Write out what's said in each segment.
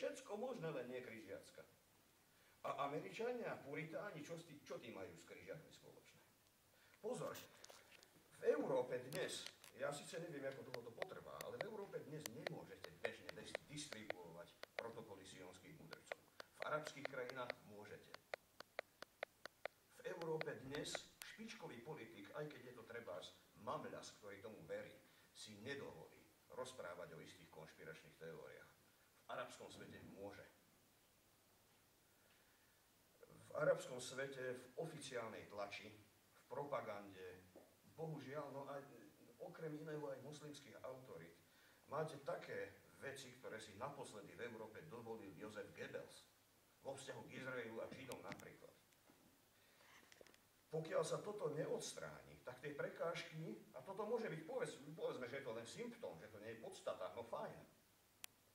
všetko možné, len nie križiacka. A Američania, Puritáni, čo tí majú s križiakmi spoločné? Pozor, v Európe dnes, ja síce neviem, ako dlho to potrvá, ale v Európe dnes nemôžete bežne distribuovať protokoly sionských mudrcov. V arabských krajinách môžete. V Európe dnes špičkový politik, aj keď je to trebárs mamľas, ktorý tomu verí, si nedovolí rozprávať o istých konšpiračných teóriách. V arabskom svete môže. V arabskom svete, v oficiálnej tlači, v propagande, bohužiaľ, no aj okrem iného aj moslimských autorít, máte také veci, ktoré si naposledy v Európe dovolil Josef Goebbels vo vzťahu k Izraelu a Židom napríklad. Pokiaľ sa toto neodstráni, tak tie prekážky, a toto môže byť, povedzme, že je to len symptóm, že to nie je podstata, no fajn.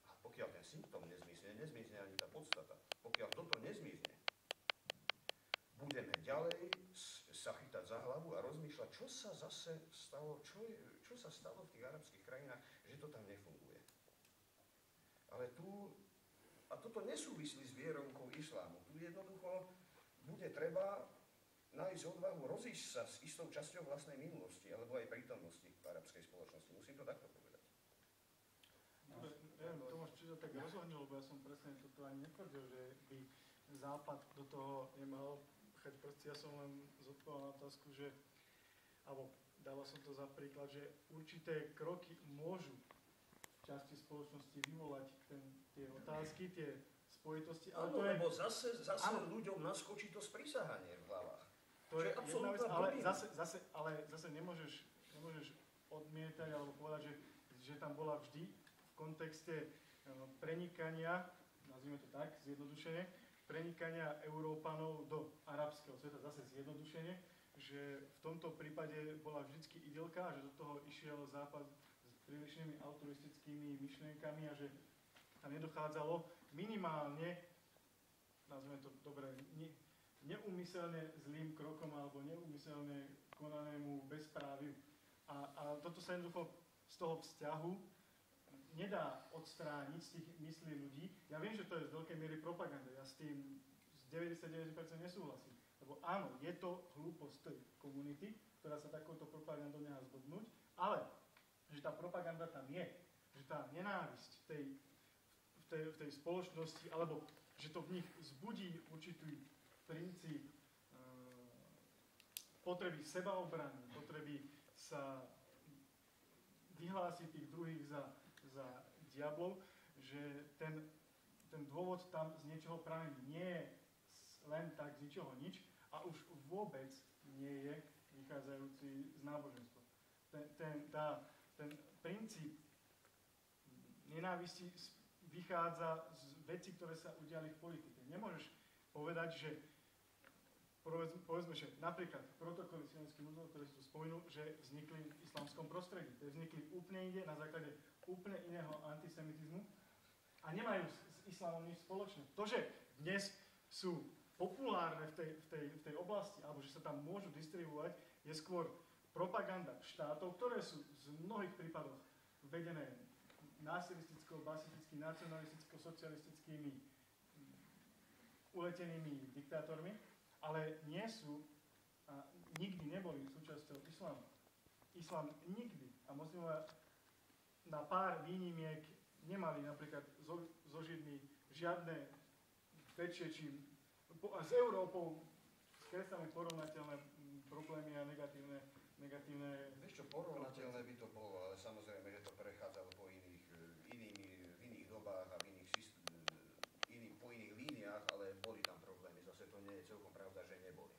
A pokiaľ ten symptóm nezmizne, nezmizne ani tá podstata. Pokiaľ toto nezmizne, budeme ďalej sa chytať za hlavu a rozmýšľať, čo sa zase stalo, čo sa stalo v tých arabských krajinách, že to tam nefunguje. Ale a toto nesúvislí s vierovkou islámu. Tu jednoducho bude treba nájsť odvahu rozísť sa s istou časťou vlastnej minulosti, alebo aj prítomnosti v arabskej spoločnosti. Musím to takto povedať. Neviem, Tomáš, či to tak rozhodnil, lebo ja som presne toto ani netvrdil, že by Západ do toho nemal pchať prsty. Ja som len zodpovedal na otázku, že, alebo dával som to za príklad, že určité kroky môžu v časti spoločnosti vyvolať tie otázky, tie spojitosti. Ale to je, lebo zase ľuďom naskočí to sprísahanie v hlavách. To je jedna vec, ale zase nemôžeš odmietať alebo povedať, že tam bola vždy v kontexte prenikania, nazvime to tak, zjednodušene, prenikania Európanov do arabského sveta, zase zjednodušene, že v tomto prípade bola vždycky idylka, že do toho išiel Západ s prílišnými autoristickými myšlienkami a že tam nedochádzalo minimálne, nazvime to dobre, neúmyselne zlým krokom alebo neúmyselne konanému bezpráviu. A toto sa jednoducho z toho vzťahu nedá odstrániť z tých myslí ľudí. Ja viem, že to je z veľkej miery propaganda. Ja s tým z 99% nesúhlasím. Lebo áno, je to hlúposť tej komunity, ktorá sa takouto propagandou nechá zblbnúť, ale že tá propaganda tam je, že tá nenávisť v tej spoločnosti, alebo že to v nich zbudí určitý princíp potreby sebaobrany, potreby sa vyhlásiť tých druhých za diablov, že ten dôvod tam z niečoho pramení. Nie je len tak z ničoho nič a už vôbec nie je vychádzajúci z náboženstva. Ten princíp nenávisti vychádza z vecí, ktoré sa udiali v politike. Nemôžeš povedať, že povedzme, že napríklad protokoly sionských mudrcov, ktoré si tu spomenul, že vznikli v islamskom prostredí. To vznikli úplne inde, na základe úplne iného antisemitizmu a nemajú s islamom nič spoločné. To, že dnes sú populárne v tej oblasti, alebo že sa tam môžu distribuovať, je skôr propaganda štátov, ktoré sú v mnohých prípadoch vedené násilisticko-basistickými, nacionalisticko-socialistickými uletenými diktátormi, ale nie sú a nikdy neboli súčasťou islámu. Islám nikdy a moslimovia na pár výnimiek nemali napríklad so Židmi žiadne väčšie či s Európou s kresťanmi porovnateľné problémy a negatívne. Vieš čo, porovnateľné by to bolo, ale samozrejme, že to prechádzalo po v iných dobách a po iných líniách, ale boli tam problémy. Zase to nie je celkom pravda, že neboli.